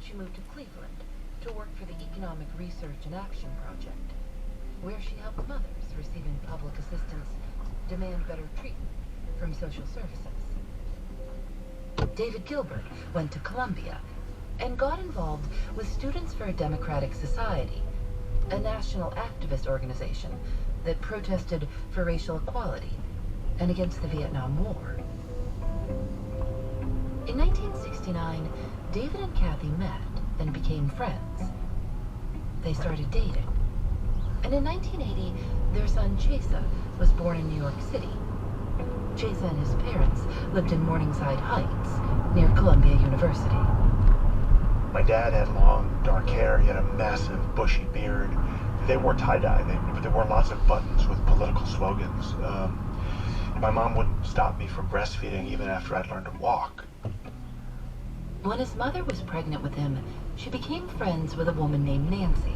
she moved to Cleveland to work for the Economic Research and Action Project, where she helped mothers receiving public assistance demand better treatment from social services. David Gilbert went to Columbia and got involved with Students for a Democratic Society, a national activist organization that protested for racial equality and against the Vietnam War. In 1969, David and Kathy met and became friends. They started dating. And in 1980, their son Chesa was born in New York City. Chesa and his parents lived in Morningside Heights, near Columbia University. My dad had long, dark hair. He had a massive, bushy beard. They wore tie-dye. They wore lots of buttons with political slogans. My mom wouldn't stop me from breastfeeding even after I'd learned to walk. When his mother was pregnant with him, she became friends with a woman named Nancy.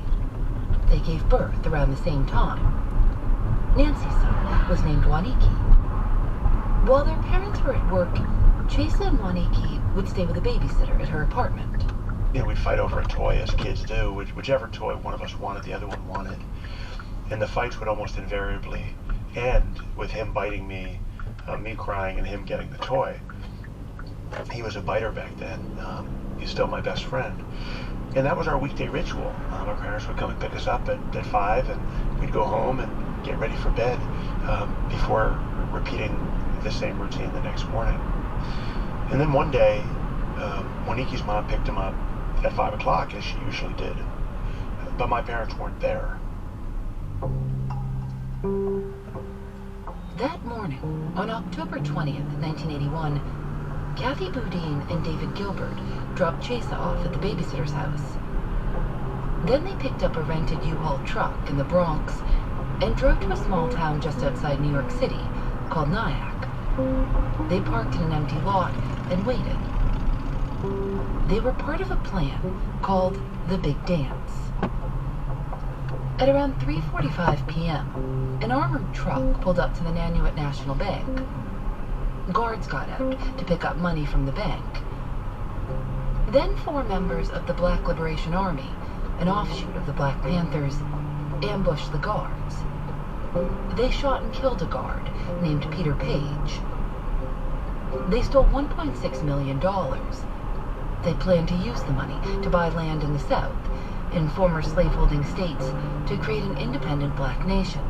They gave birth around the same time. Nancy's son was named Waniki. While their parents were at work, Chesa and Waniki would stay with a babysitter at her apartment. You know, we'd fight over a toy, as kids do. Whichever toy one of us wanted, the other one wanted. And the fights would almost invariably end with him biting me, me crying, and him getting the toy. He was a biter back then. He's still my best friend. And that was our weekday ritual. Our parents would come and pick us up at 5, and we'd go home and get ready for bed before repeating the same routine the next morning. And then one day, Monique's mom picked him up at 5 o'clock, as she usually did. But my parents weren't there. That morning, on October 20th, 1981, Kathy Boudin and David Gilbert dropped Chesa off at the babysitter's house. Then they picked up a rented U-Haul truck in the Bronx and drove to a small town just outside New York City called Nyack. They parked in an empty lot and waited. They were part of a plan called the Big Dance. At around 3:45 p.m., an armored truck pulled up to the Nanuet National Bank. Guards got out to pick up money from the bank. Then 4 members of the Black Liberation Army, an offshoot of the Black Panthers, ambushed the guards. They shot and killed a guard named Peter Page. They stole $1.6 million. They planned to use the money to buy land in the South, in former slaveholding states, to create an independent black nation.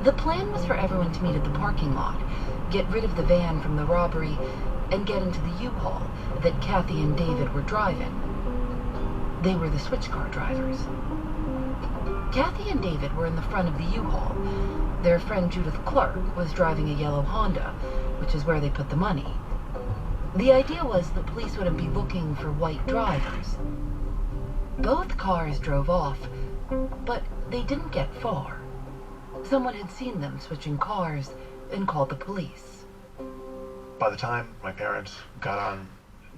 The plan was for everyone to meet at the parking lot, get rid of the van from the robbery, and get into the U-Haul that Kathy and David were driving. They were the switch car drivers. Kathy and David were in the front of the U-Haul. Their friend Judith Clark was driving a yellow Honda, which is where they put the money. The idea was the police wouldn't be looking for white drivers. Both cars drove off, but they didn't get far. Someone had seen them switching cars and called the police. By the time my parents got on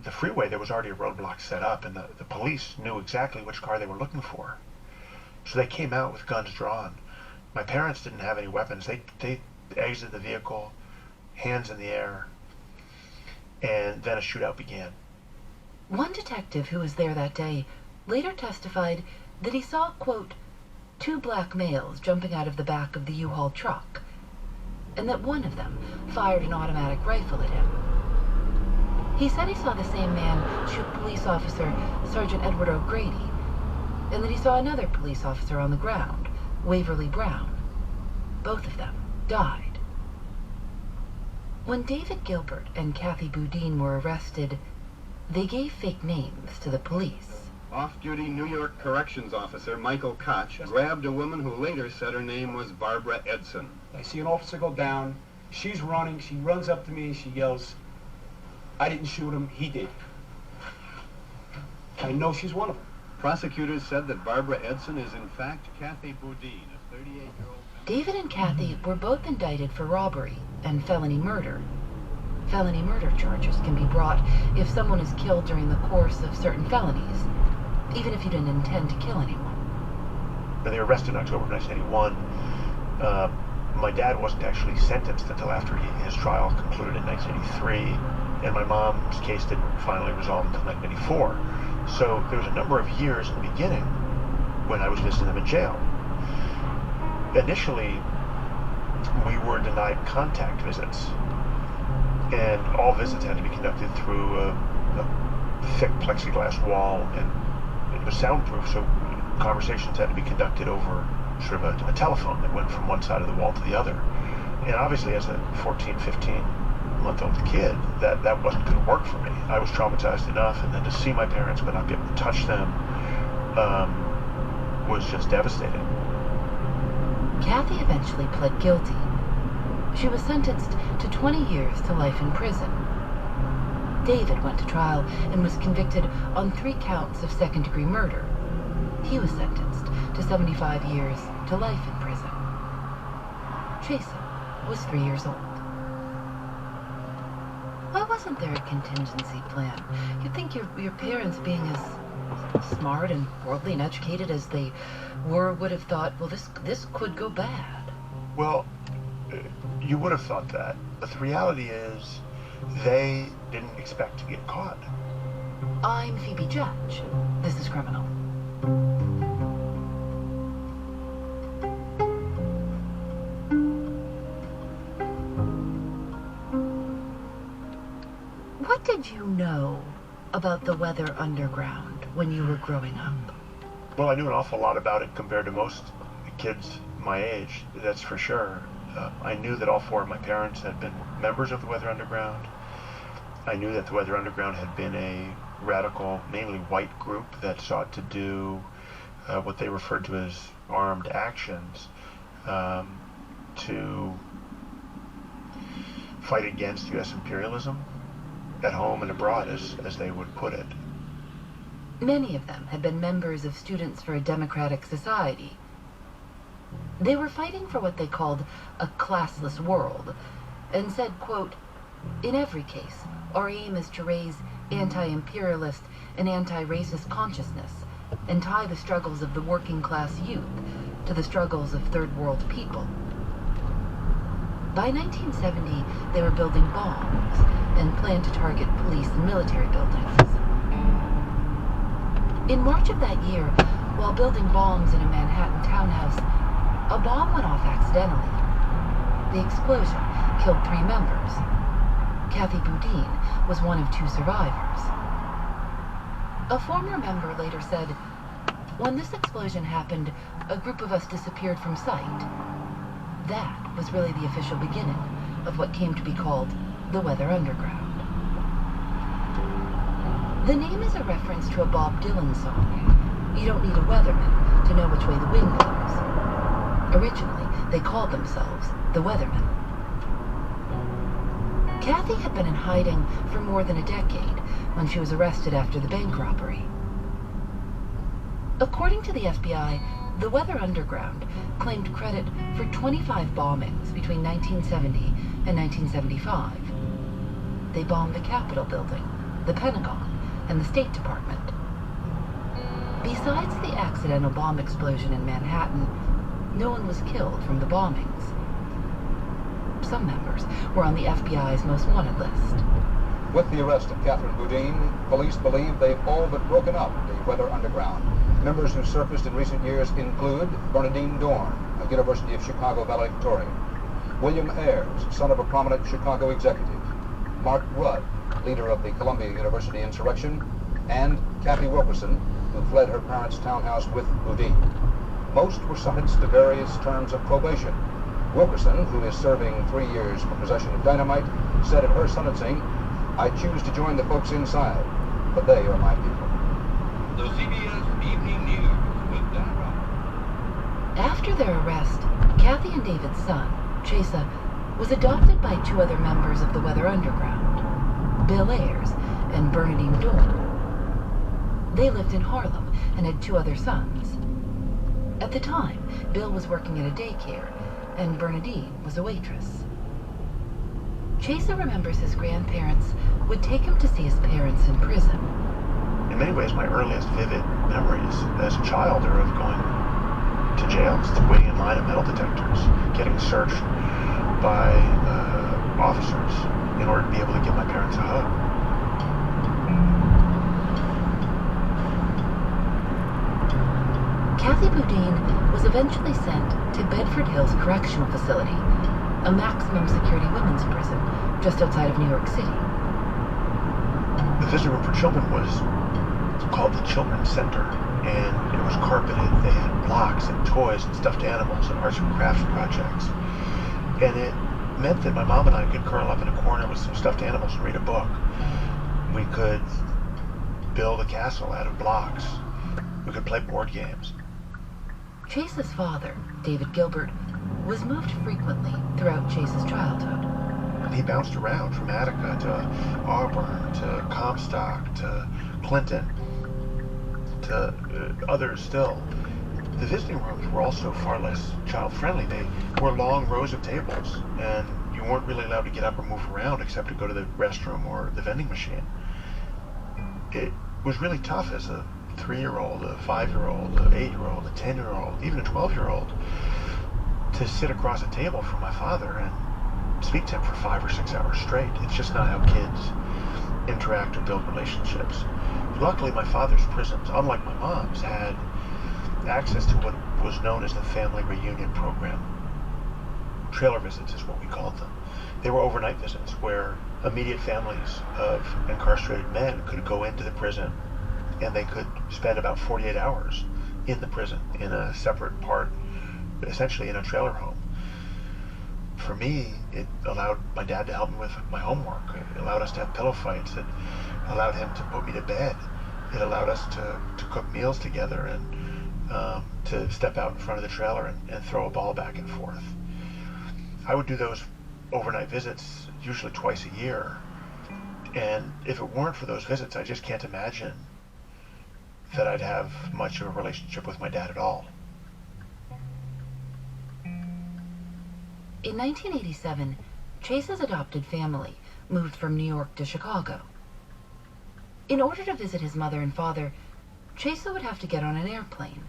the freeway, there was already a roadblock set up, and the police knew exactly which car they were looking for. So they came out with guns drawn. My parents didn't have any weapons. They exited the vehicle, hands in the air, and then a shootout began. One detective who was there that day later testified that he saw, quote, 2 black males jumping out of the back of the U-Haul truck, and that one of them fired an automatic rifle at him. He said he saw the same man shoot police officer Sergeant Edward O'Grady, and that he saw another police officer on the ground, Waverly Brown. Both of them died. When David Gilbert and Kathy Boudin were arrested, they gave fake names to the police. Off-duty New York corrections officer Michael Koch grabbed a woman who later said her name was Barbara Edson. I see an officer go down. She's running. She runs up to me. She yells, "I didn't shoot him. He did." I know she's one of them. Prosecutors said that Barbara Edson is in fact Kathy Boudin, a 38-year-old... David and Kathy were both indicted for robbery and felony murder. Felony murder charges can be brought if someone is killed during the course of certain felonies, even if you didn't intend to kill anyone. They were arrested in October 1981. My dad wasn't actually sentenced until after his trial concluded in 1983, and my mom's case didn't finally resolve until 1984. So there was a number of years in the beginning when I was visiting them in jail. Initially, we were denied contact visits, and all visits had to be conducted through a thick plexiglass wall, and it was soundproof, so conversations had to be conducted over sort of a telephone that went from one side of the wall to the other. And obviously, as a 14, 15-month-old kid, that wasn't going to work for me. I was traumatized enough, and then to see my parents but not be able to touch them was just devastating. Kathy eventually pled guilty. She was sentenced to 20 years to life in prison. David went to trial and was convicted on 3 counts of second-degree murder. He was sentenced to 75 years to life in prison. Chesa was 3 years old. Why wasn't there a contingency plan? You'd think your parents, being as smart and worldly and educated as they were, would have thought, well, this could go bad. Well, you would have thought that, but the reality is they didn't expect to get caught. I'm Phoebe Judge. This is Criminal. What did you know about the Weather Underground when you were growing up? Well, I knew an awful lot about it compared to most kids my age, that's for sure. I knew that all 4 of my parents had been members of the Weather Underground. I knew that the Weather Underground had been a radical, mainly white group that sought to do what they referred to as armed actions to fight against U.S. imperialism at home and abroad, as they would put it. Many of them had been members of Students for a Democratic Society. They were fighting for what they called a classless world, and said, quote, "In every case, our aim is to raise anti-imperialist and anti-racist consciousness and tie the struggles of the working class youth to the struggles of third world people." By 1970, they were building bombs and planned to target police and military buildings. In March of that year, while building bombs in a Manhattan townhouse, a bomb went off accidentally. The explosion killed 3 members. Kathy Boudin was one of 2 survivors. A former member later said, "When this explosion happened, a group of us disappeared from sight. That was really the official beginning of what came to be called the Weather Underground." The name is a reference to a Bob Dylan song, "You don't need a weatherman to know which way the wind blows." Originally, they called themselves the Weathermen. Kathy had been in hiding for more than a decade when she was arrested after the bank robbery. According to the FBI, the Weather Underground claimed credit for 25 bombings between 1970 and 1975. They bombed the Capitol building, the Pentagon, and the State Department. Besides the accidental bomb explosion in Manhattan, no one was killed from the bombings. Some members were on the FBI's most wanted list. With the arrest of Catherine Boudin, police believe they've all but broken up the Weather Underground. Members who surfaced in recent years include Bernadine Dorn, a University of Chicago valedictorian; William Ayers, son of a prominent Chicago executive; Mark Rudd, leader of the Columbia University insurrection; and Kathy Wilkerson, who fled her parents' townhouse with Boudin. Most were sentenced to various terms of probation. Wilkerson, who is serving 3 years for possession of dynamite, said at her sentencing, "I choose to join the folks inside, but they are my people." The CBS Evening News with Dan Roberts. After their arrest, Kathy and David's son, Chesa, was adopted by 2 other members of the Weather Underground, Bill Ayers and Bernadine Dorn. They lived in Harlem and had 2 other sons. At the time, Bill was working at a daycare, and Bernadine was a waitress. Chesa remembers his grandparents would take him to see his parents in prison. In many ways, my earliest vivid memories as a child are of going to jail, waiting in line at metal detectors, getting searched by officers in order to be able to give my parents a hug. Kathy Boudin was eventually sent to Bedford Hills Correctional Facility, a maximum security women's prison just outside of New York City. The visitor room for children was called the Children's Center, and it was carpeted. They had blocks and toys and stuffed animals and arts and crafts projects. And it meant that my mom and I could curl up in a corner with some stuffed animals and read a book. We could build a castle out of blocks. We could play board games. Chase's father, David Gilbert, was moved frequently throughout Chase's childhood. He bounced around from Attica to Auburn to Comstock to Clinton to others still. The visiting rooms were also far less child-friendly. They were long rows of tables, and you weren't really allowed to get up or move around except to go to the restroom or the vending machine. It was really tough as a 3-year-old, a 5-year-old, an 8-year-old, a 10-year-old, even a 12-year-old to sit across a table from my father and speak to him for 5 or 6 hours straight. It's just not how kids interact or build relationships. Luckily, my father's prisons, unlike my mom's, had access to what was known as the Family Reunion Program. Trailer visits is what we called them. They were overnight visits where immediate families of incarcerated men could go into the prison and they could spend about 48 hours in the prison in a separate part, essentially in a trailer home. For me, it allowed my dad to help me with my homework. It allowed us to have pillow fights. It allowed him to put me to bed. It allowed us to cook meals together and to step out in front of the trailer and throw a ball back and forth. I would do those overnight visits usually twice a year. And if it weren't for those visits, I just can't imagine that I'd have much of a relationship with my dad at all. In 1987, Chase's adopted family moved from New York to Chicago. In order to visit his mother and father, Chase would have to get on an airplane.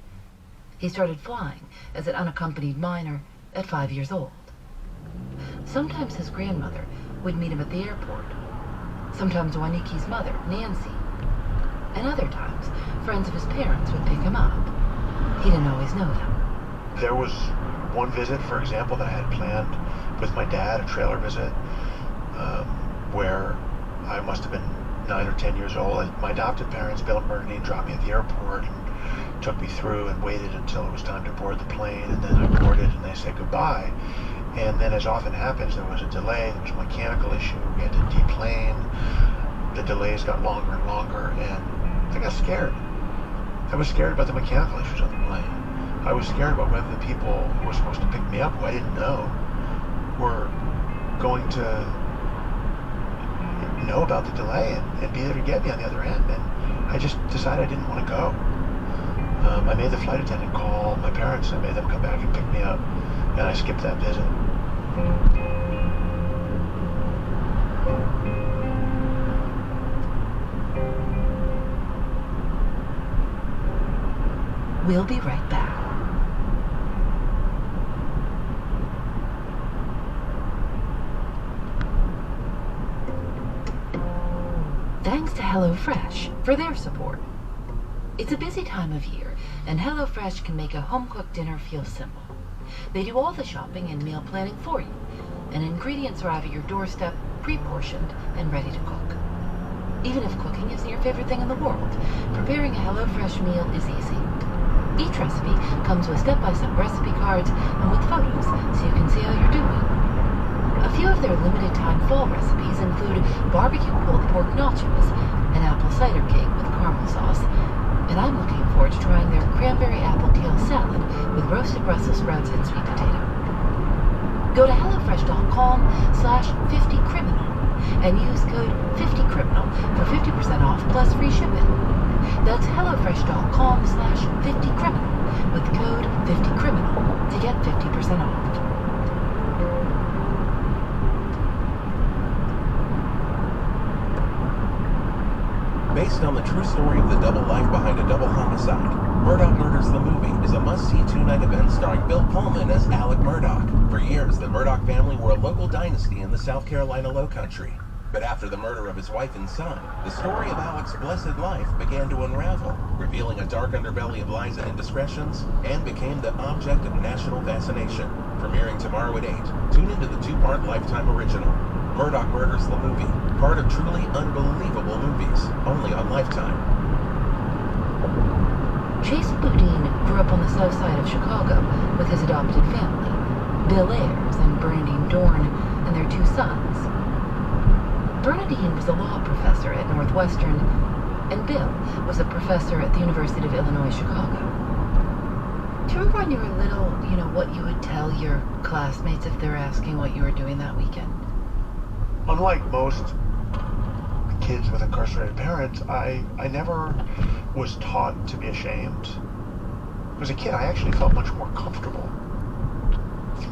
He started flying as an unaccompanied minor at 5 years old. Sometimes his grandmother would meet him at the airport. Sometimes Waniki's mother, Nancy. And other times, friends of his parents would pick him up. He didn't always know them. There was one visit, for example, that I had planned with my dad, a trailer visit, where I must have been 9 or 10 years old. My adopted parents, Bill and Bernadine, dropped me at the airport and took me through and waited until it was time to board the plane, and then I boarded and they said goodbye. And then, as often happens, there was a delay, there was a mechanical issue, we had to deplane. The delays got longer and longer, and I got scared. I was scared about the mechanical issues on the plane. I was scared about whether the people who were supposed to pick me up, who I didn't know, were going to know about the delay and be there to get me on the other end. And I just decided I didn't want to go. I made the flight attendant call my parents. I made them come back and pick me up, and I skipped that visit. We'll be right back. Thanks to HelloFresh for their support. It's a busy time of year, and HelloFresh can make a home-cooked dinner feel simple. They do all the shopping and meal planning for you, and ingredients arrive at your doorstep, pre-portioned and ready to cook. Even if cooking isn't your favorite thing in the world, preparing a HelloFresh meal is easy. Each recipe comes with step-by-step recipe cards and with photos so you can see how you're doing. A few of their limited-time fall recipes include barbecue pulled pork nachos, an apple cider cake with caramel sauce, and I'm looking forward to trying their cranberry apple kale salad with roasted Brussels sprouts and sweet potato. Go to HelloFresh.com/50criminal and use code 50criminal for 50% off plus free shipping. That's HelloFresh.com/50criminal with code 50criminal to get 50% off. Based on the true story of the double life behind a double homicide, Murdoch Murders the Movie is a must-see two-night event starring Bill Pullman as Alec Murdoch. For years, the Murdoch family were a local dynasty in the South Carolina Lowcountry. But after the murder of his wife and son, the story of Alec's blessed life began to unravel, revealing a dark underbelly of lies and indiscretions, and became the object of national fascination. Premiering tomorrow at 8, tune into the 2-part Lifetime original, Murdoch Murders the Movie, part of truly unbelievable movies, only on Lifetime. Chase Boudin grew up on the south side of Chicago with his adopted family, Bill Ayers and Bernadine Dorn, and their 2 sons. Bernadine was a law professor at Northwestern, and Bill was a professor at the University of Illinois, Chicago. Do you remember when you were little, what you would tell your classmates if they were asking what you were doing that weekend? Unlike most kids with incarcerated parents, I never was taught to be ashamed. As a kid, I actually felt much more comfortable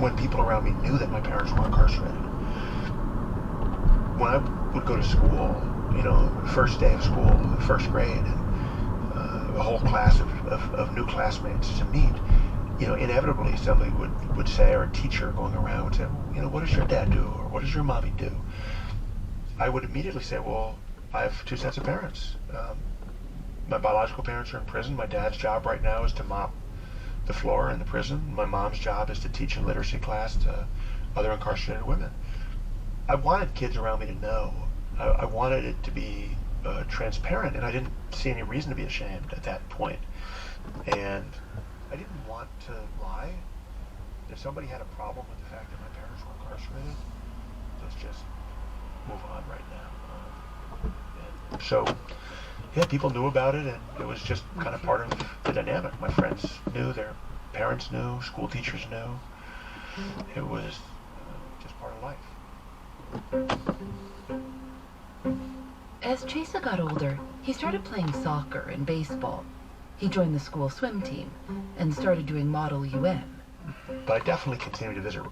when people around me knew that my parents were incarcerated. When I would go to school, first day of school, first grade, and a whole class of new classmates to meet, inevitably somebody would say, or a teacher going around would say, what does your dad do? Or what does your mommy do? I would immediately say, well, I have 2 sets of parents. My biological parents are in prison. My dad's job right now is to mop the floor in the prison. My mom's job is to teach a literacy class to other incarcerated women. I wanted kids around me to know. I wanted it to be transparent, and I didn't see any reason to be ashamed at that point. And I didn't want to lie. If somebody had a problem with the fact that my parents were incarcerated, let's just move on right now. And so, yeah, people knew about it, and it was just kind of part of the dynamic. My friends knew, their parents knew, school teachers knew. It was just part of life. As Chesa got older, he started playing soccer and baseball. He joined the school swim team and started doing Model UN. But I definitely continued to visit.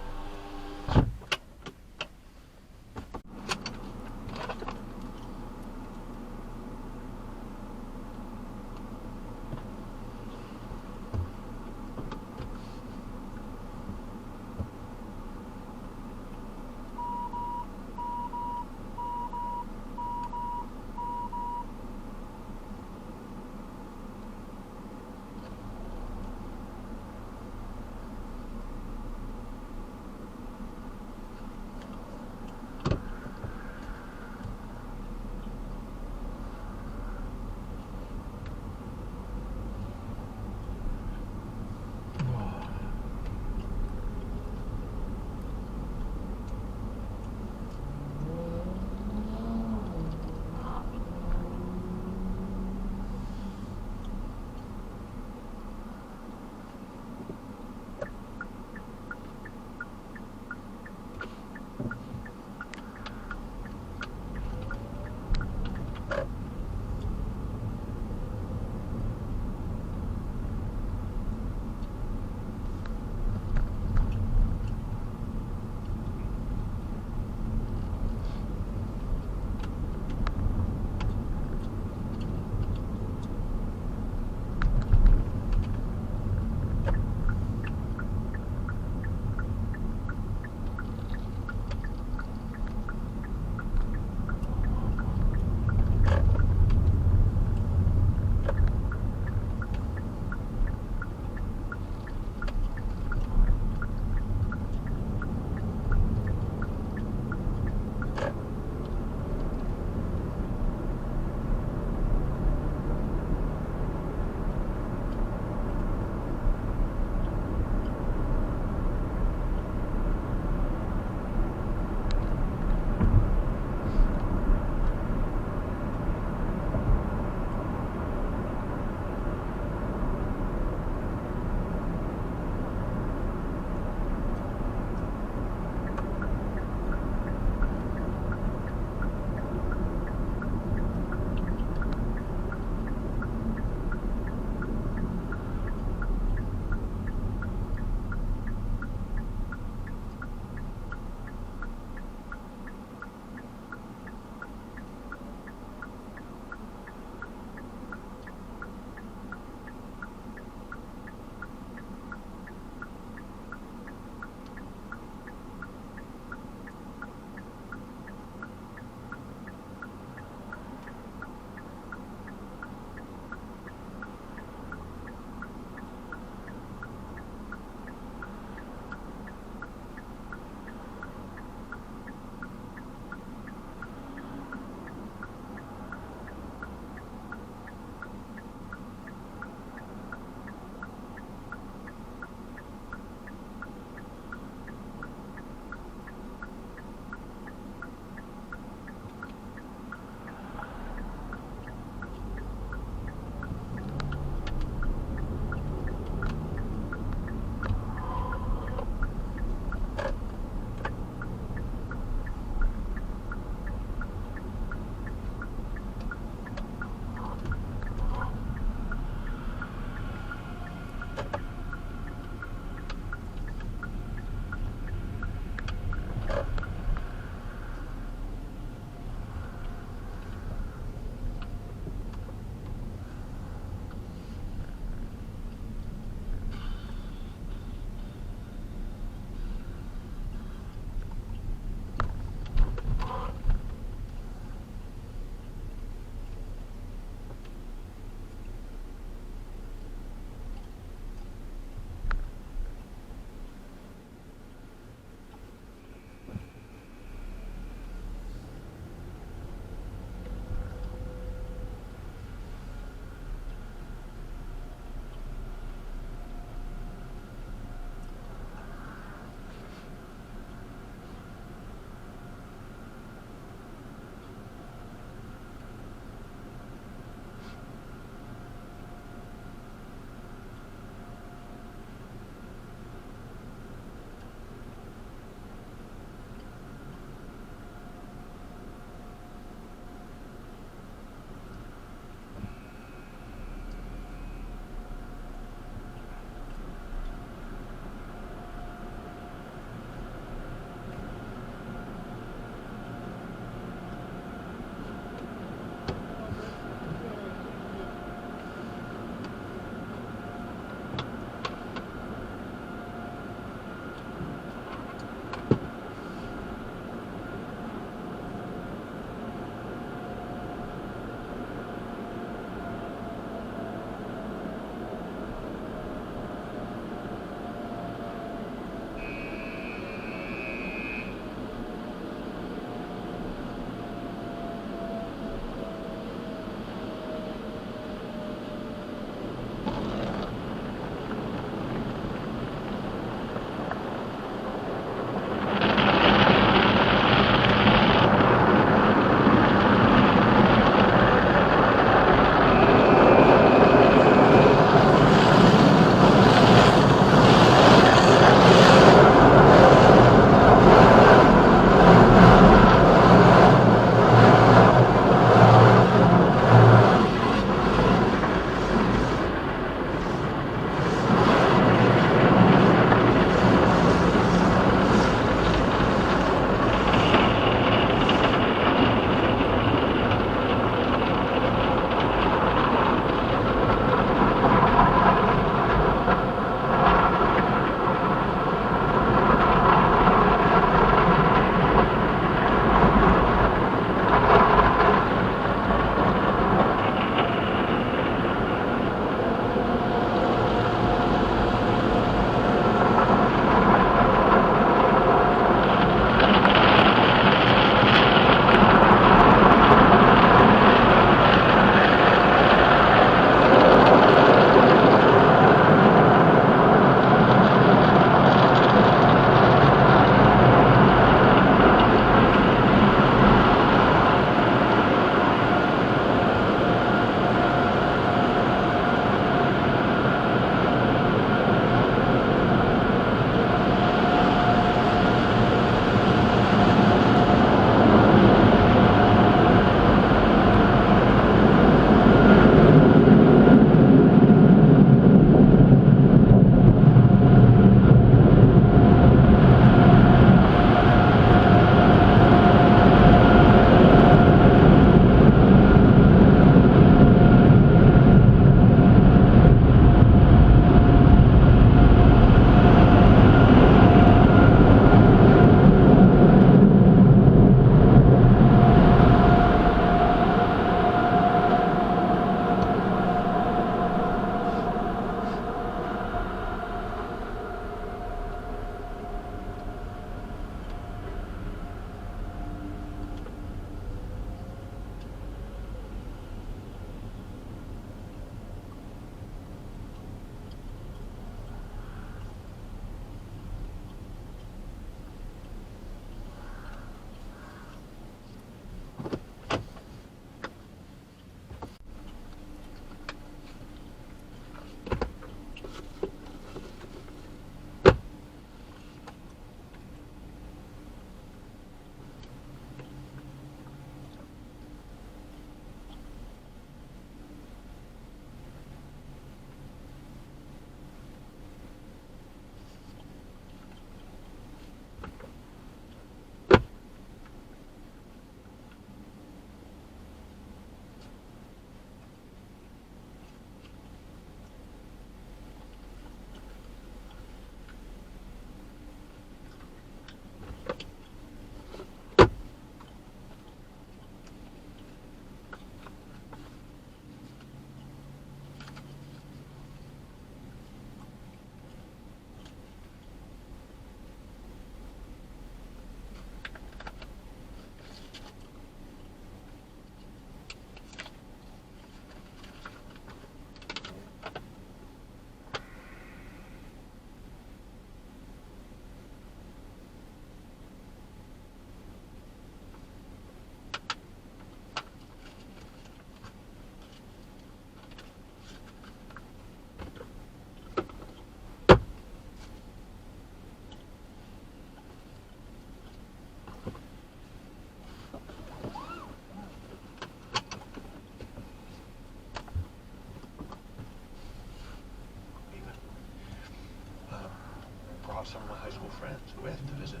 friends with to visit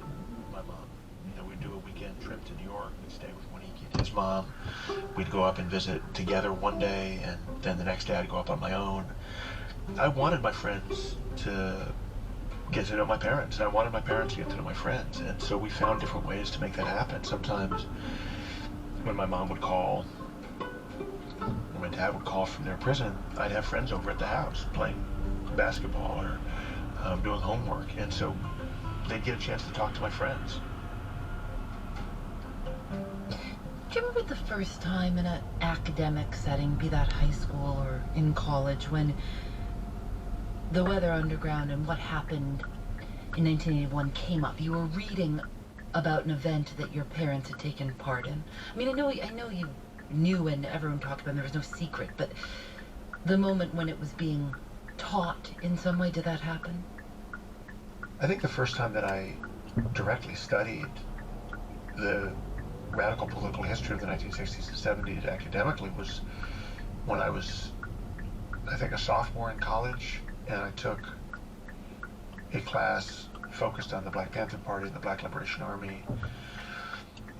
my mom. You know, we'd do a weekend trip to New York. We'd stay with Monique and his mom. We'd go up and visit together one day, and then the next day I'd go up on my own. I wanted my friends to get to know my parents, and I wanted my parents to get to know my friends, and so we found different ways to make that happen. Sometimes when my mom would call, or my dad would call from their prison, I'd have friends over at the house playing basketball or doing homework, and so they'd get a chance to talk to my friends. Do you remember the first time in an academic setting, be that high school or in college, when the Weather Underground and what happened in 1981 came up? You were reading about an event that your parents had taken part in. I mean, I know you knew and everyone talked about it, and there was no secret, but the moment when it was being taught in some way, did that happen? I think the first time that I directly studied the radical political history of the 1960s and 70s academically was when I was, I think, a sophomore in college, and I took a class focused on the Black Panther Party and the Black Liberation Army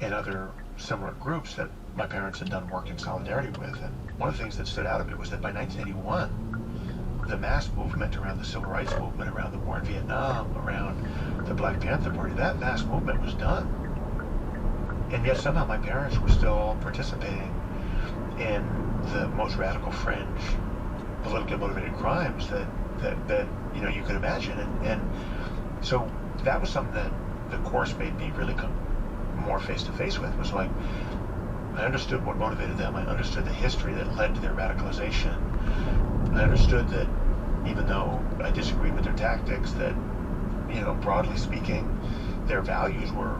and other similar groups that my parents had done work in solidarity with. And one of the things that stood out of it was that by 1981, the mass movement around the civil rights movement, around the war in Vietnam, around the Black Panther Party, that mass movement was done. And yet somehow my parents were still participating in the most radical fringe, politically motivated crimes that you know you could imagine. And so that was something that the course made me really come more face to face with. Was like, I understood what motivated them. I understood the history that led to their radicalization. I understood that even though I disagreed with their tactics, that, you know, broadly speaking, their values were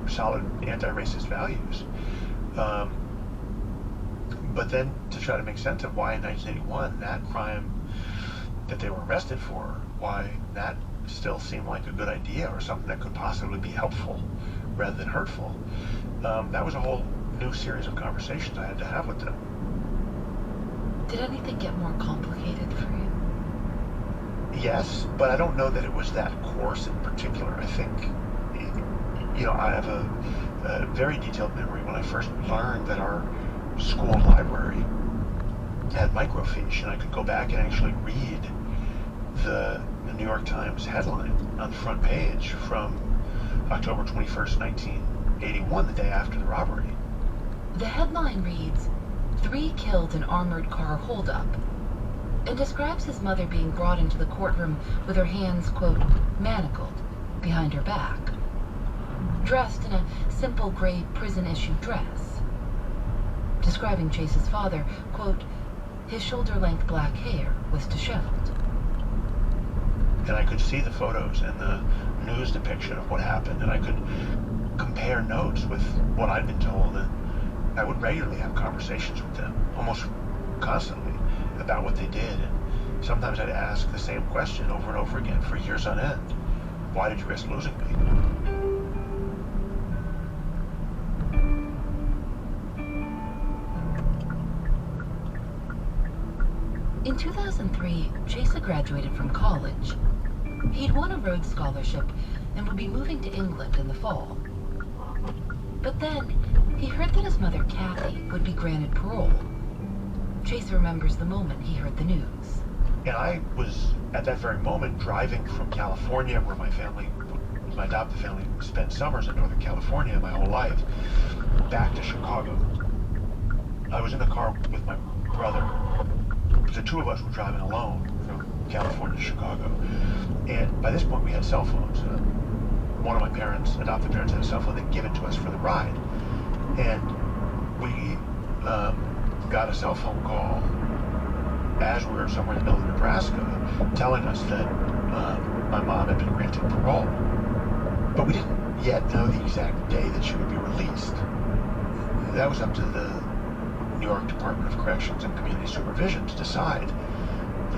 solid anti-racist values. But then to try to make sense of why in 1981 that crime that they were arrested for, why that still seemed like a good idea or something that could possibly be helpful rather than hurtful, that was a whole new series of conversations I had to have with them. Did anything get more complicated for you? Yes, but I don't know that it was that course in particular. I think, you know, I have a very detailed memory when I first learned that our school library had microfiche, and I could go back and actually read the New York Times headline on the front page from October 21st, 1981, the day after the robbery. The headline reads, "3 killed in armored car holdup," and describes his mother being brought into the courtroom with her hands, quote, manacled behind her back, dressed in a simple gray prison-issue dress, describing Chase's father, quote, his shoulder-length black hair was disheveled. And I could see the photos and the news depiction of what happened, and I could compare notes with what I'd been told, and I would regularly have conversations with them, almost constantly, about what they did. And sometimes I'd ask the same question over and over again for years on end. Why did you risk losing me? In 2003, Chase had graduated from college. He'd won a Rhodes Scholarship and would be moving to England in the fall. But then, he heard that his mother, Kathy, would be granted parole. Chase remembers the moment he heard the news. And I was, at that very moment, driving from California, where my adopted family spent summers in Northern California my whole life, back to Chicago. I was in the car with my brother. The two of us were driving alone from California to Chicago. And by this point, we had cell phones. One of my parents, adopted parents, had a cell phone they'd given to us for the ride. And we got a cell phone call as we were somewhere in the middle of Nebraska telling us that my mom had been granted parole. But we didn't yet know the exact day that she would be released. That was up to the New York Department of Corrections and Community Supervision to decide.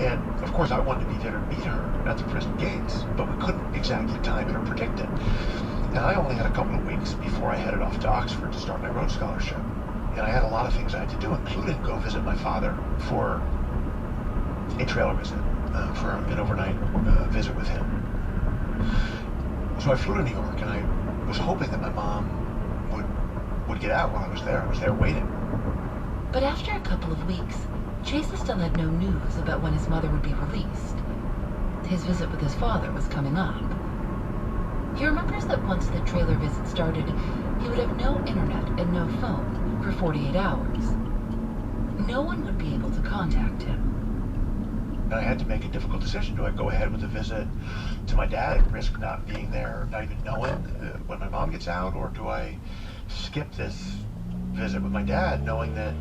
And of course I wanted to be there to meet her at the prison gates, but we couldn't exactly time it or predict it. And I only had a couple of weeks before I headed off to Oxford to start my Rhodes Scholarship. And I had a lot of things I had to do, including go visit my father for a trailer visit, for an overnight visit with him. So I flew to New York, and I was hoping that my mom would get out while I was there. I was there waiting. But after a couple of weeks, Chase still had no news about when his mother would be released. His visit with his father was coming up. He remembers that once the trailer visit started, he would have no internet and no phone for 48 hours. No one would be able to contact him. And I had to make a difficult decision. Do I go ahead with the visit to my dad and risk not being there, not even knowing when my mom gets out, or do I skip this visit with my dad, knowing that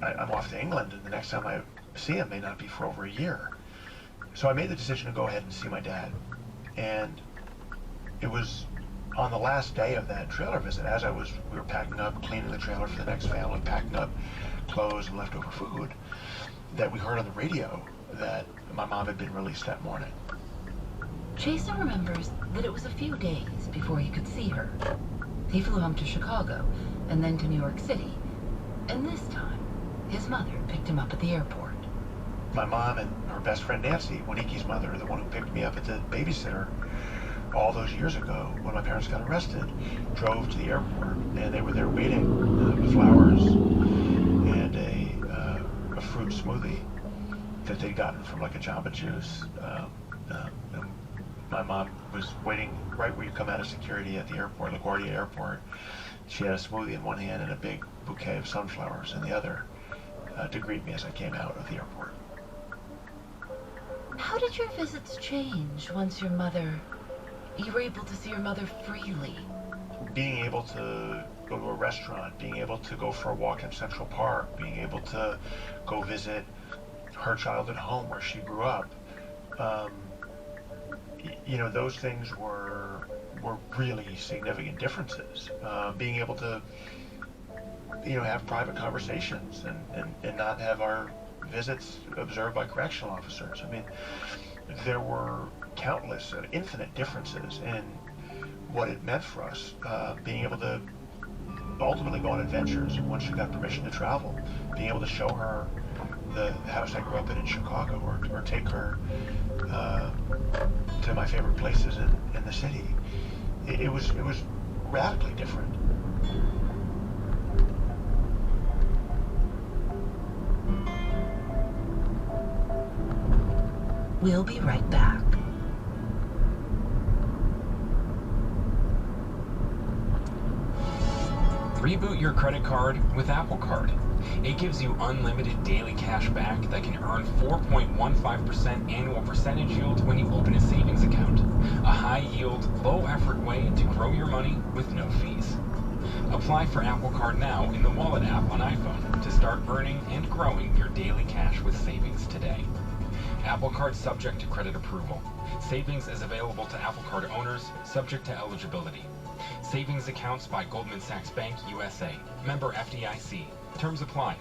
I'm off to England and the next time I see him may not be for over a year? So I made the decision to go ahead and see my dad. And it was on the last day of that trailer visit, as we were packing up, cleaning the trailer for the next family, packing up clothes and leftover food, that we heard on the radio that my mom had been released that morning. Chaser remembers that it was a few days before he could see her. He flew home to Chicago and then to New York City. And this time, his mother picked him up at the airport. My mom and her best friend Nancy, Waniki's mother, the one who picked me up at the babysitter all those years ago when my parents got arrested, drove to the airport, and they were there waiting with flowers and a fruit smoothie that they'd gotten from like a Jamba Juice. And my mom was waiting right where you come out of security at the airport, LaGuardia Airport. She had a smoothie in one hand and a big bouquet of sunflowers in the other to greet me as I came out of the airport. How did your visits change once you were able to see your mother freely? Being able to go to a restaurant, being able to go for a walk in Central Park, being able to go visit her childhood home where she grew up, those things were really significant differences. Being able to, have private conversations and not have our visits observed by correctional officers. I mean, there were countless, infinite differences in what it meant for us, being able to ultimately go on adventures once she got permission to travel, being able to show her the house I grew up in Chicago, or take her to my favorite places in the city. It was radically different. We'll be right back. Reboot your credit card with Apple Card. It gives you unlimited daily cash back that can earn 4.15% annual percentage yield when you open a savings account. A high-yield, low-effort way to grow your money with no fees. Apply for Apple Card now in the Wallet app on iPhone to start earning and growing your daily cash with savings today. Apple Card subject to credit approval. Savings is available to Apple Card owners, subject to eligibility. Savings accounts by Goldman Sachs Bank USA. Member FDIC. Terms apply.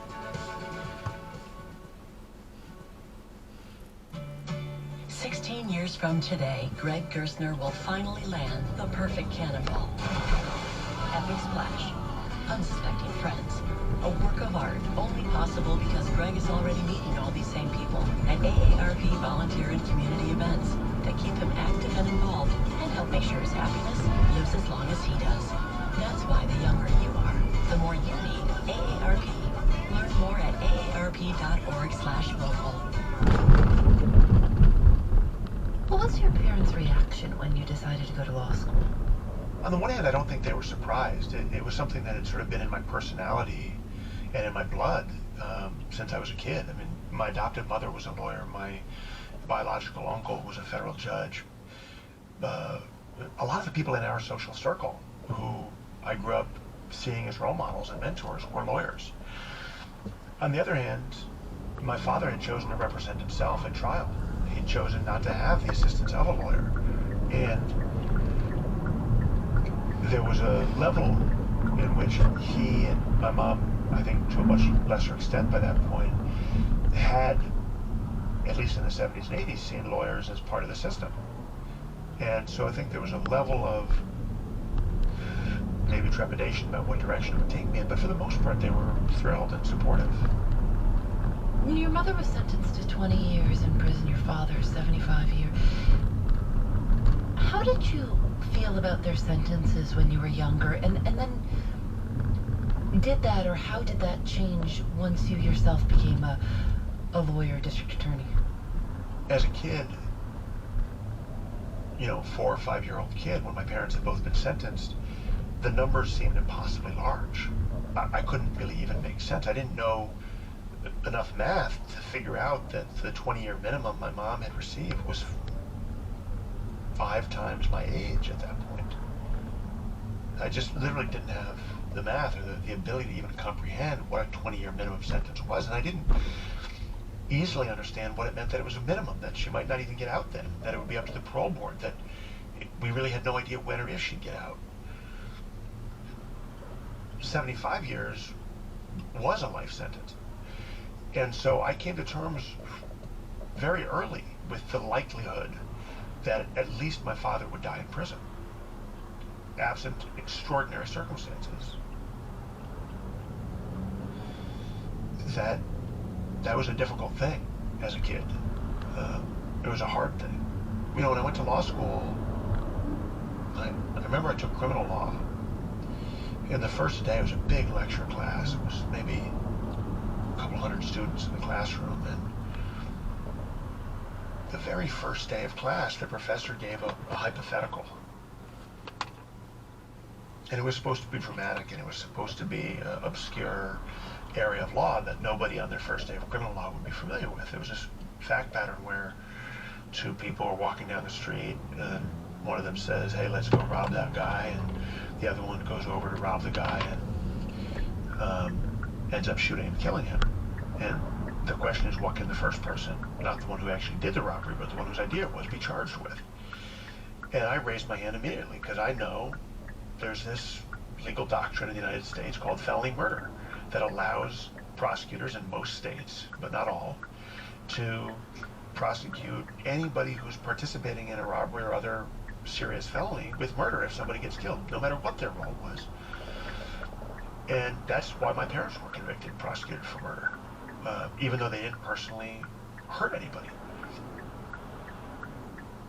"16 years from today, Greg Gerstner will finally land the perfect cannonball. Epic splash. Unsuspecting friends. A work of art only possible because Greg is already meeting all these same people at AARP volunteer and community events that keep him active and involved and help make sure his happiness lives as long as he does. That's why the younger you are, the more you need AARP. Learn more at aarp.org/local. What was your parents' reaction when you decided to go to law school? On the one hand, I don't think they were surprised. It was something that had sort of been in my personality and in my blood since I was a kid. I mean, my adoptive mother was a lawyer. My biological uncle was a federal judge. A lot of the people in our social circle who I grew up seeing as role models and mentors were lawyers. On the other hand, my father had chosen to represent himself at trial. He'd chosen not to have the assistance of a lawyer. And there was a level in which he and my mom, I think to a much lesser extent by that point, had, at least in the 70s and 80s, seen lawyers as part of the system. And so I think there was a level of maybe trepidation about what direction it would take me in, but for the most part they were thrilled and supportive. Your mother was sentenced to 20 years in prison, your father 75 years. How did you feel about their sentences when you were younger? And then did that, or how did that change once you yourself became a lawyer, district attorney? As a kid, 4 or 5 year old kid, when my parents had both been sentenced, the numbers seemed impossibly large. I couldn't really even make sense. I didn't know enough math to figure out that the 20-year minimum my mom had received was 5 times my age at that point. I just literally didn't have the math or the ability to even comprehend what a 20-year minimum sentence was, and I didn't easily understand what it meant that it was a minimum, that she might not even get out then, that it would be up to the parole board, that we really had no idea when or if she'd get out. 75 years was a life sentence. And so I came to terms very early with the likelihood that at least my father would die in prison, absent extraordinary circumstances. That was a difficult thing as a kid. It was a hard thing. When I went to law school, I remember I took criminal law. And the first day, it was a big lecture class. It was maybe a couple hundred students in the classroom. And the very first day of class, the professor gave a hypothetical. And it was supposed to be dramatic, and it was supposed to be an obscure area of law that nobody on their first day of criminal law would be familiar with. It was this fact pattern where 2 people are walking down the street, and one of them says, "Hey, let's go rob that guy," and the other one goes over to rob the guy and ends up shooting and killing him. And the question is, what can the first person, not the one who actually did the robbery, but the one whose idea it was, be charged with? And I raised my hand immediately, because I know there's this legal doctrine in the United States called felony murder that allows prosecutors in most states, but not all, to prosecute anybody who's participating in a robbery or other serious felony with murder if somebody gets killed, no matter what their role was. And that's why my parents were convicted and prosecuted for murder, even though they didn't personally hurt anybody.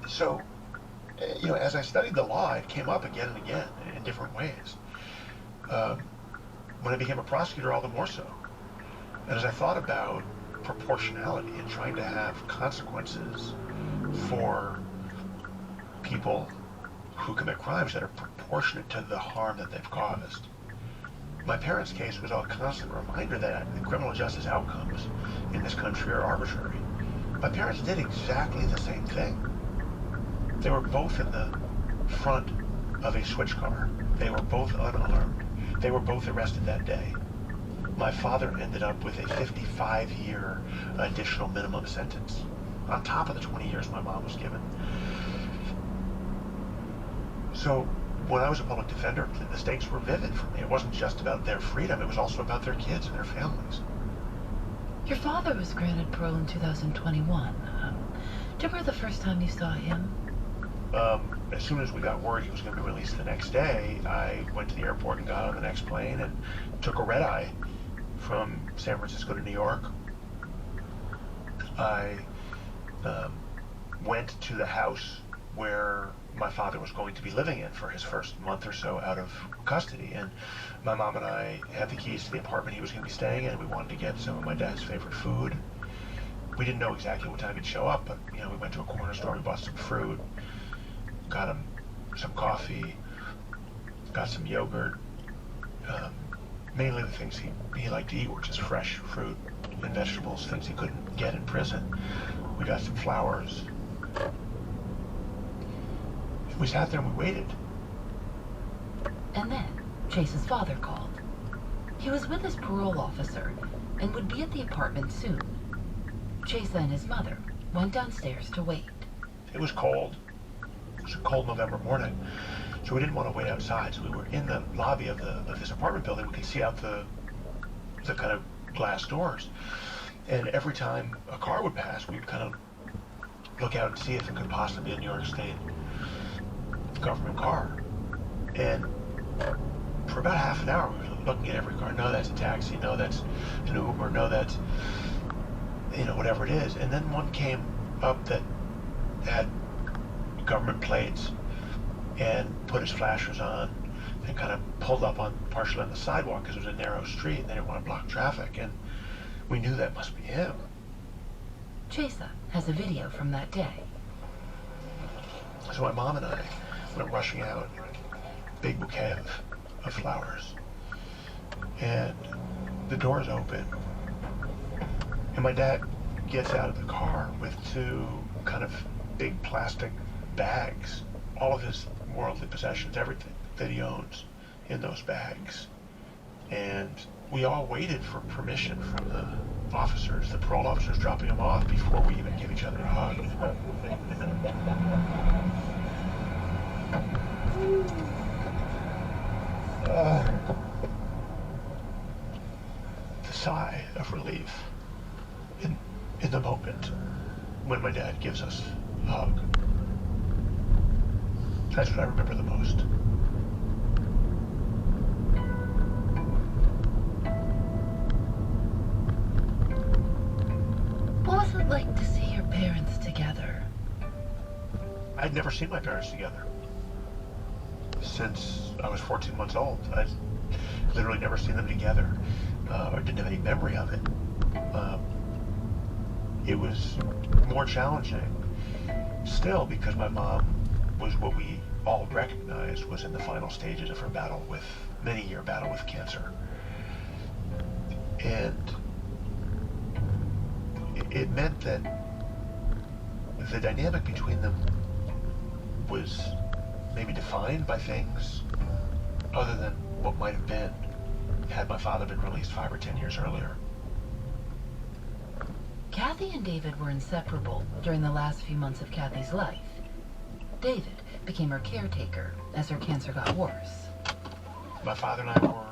So, as I studied the law, it came up again and again in different ways. When I became a prosecutor, all the more so. And as I thought about proportionality and trying to have consequences for people who commit crimes that are proportionate to the harm that they've caused, my parents' case was a constant reminder that the criminal justice outcomes in this country are arbitrary. My parents did exactly the same thing. They were both in the front of a switch car. They were both unarmed. They were both arrested that day. My father ended up with a 55-year additional minimum sentence on top of the 20 years my mom was given. So when I was a public defender, the stakes were vivid for me. It wasn't just about their freedom, it was also about their kids and their families. Your father was granted parole in 2021. Do you remember the first time you saw him? As soon as we got word he was going to be released the next day, I went to the airport and got on the next plane and took a red eye from San Francisco to New York. I went to the house where my father was going to be living in for his first month or so out of custody, and my mom and I had the keys to the apartment he was going to be staying in, and we wanted to get some of my dad's favorite food. We didn't know exactly what time he'd show up, but we went to a corner store, we bought some fruit, got him some coffee, got some yogurt, mainly the things he liked to eat, which is fresh fruit and vegetables, things he couldn't get in prison. We got some flowers. We sat there and we waited. And then Chase's father called. He was with his parole officer and would be at the apartment soon. Chase and his mother went downstairs to wait. It was cold. It was a cold November morning, so we didn't want to wait outside. So we were in the lobby of this apartment building. We could see out the kind of glass doors. And every time a car would pass, we would kind of look out and see if it could possibly be a New York State government car. And for about half an hour, we were looking at every car. No, that's a taxi. No, that's an Uber. No, that's, whatever it is. And then one came up that had government plates, and put his flashers on and kind of pulled up on partially on the sidewalk because it was a narrow street and they didn't want to block traffic, and we knew that must be him. Chesa has a video from that day. So my mom and I went rushing out, big bouquet of flowers, and the doors open, and my dad gets out of the car with two kind of big plastic bags, all of his worldly possessions, everything that he owns in those bags. And we all waited for permission from the officers, the parole officers dropping him off before we even give each other a hug. The sigh of relief in the moment when my dad gives us a hug. That's what I remember the most. What was it like to see your parents together? I'd never seen my parents together since I was 14 months old. I'd literally never seen them together, or didn't have any memory of it. It was more challenging still because my mom was what we all recognized was in the final stages of her many-year battle with cancer. And it meant that the dynamic between them was maybe defined by things other than what might have been had my father been released 5 or 10 years earlier. Kathy and David were inseparable during the last few months of Kathy's life. David became her caretaker as her cancer got worse. My father and I were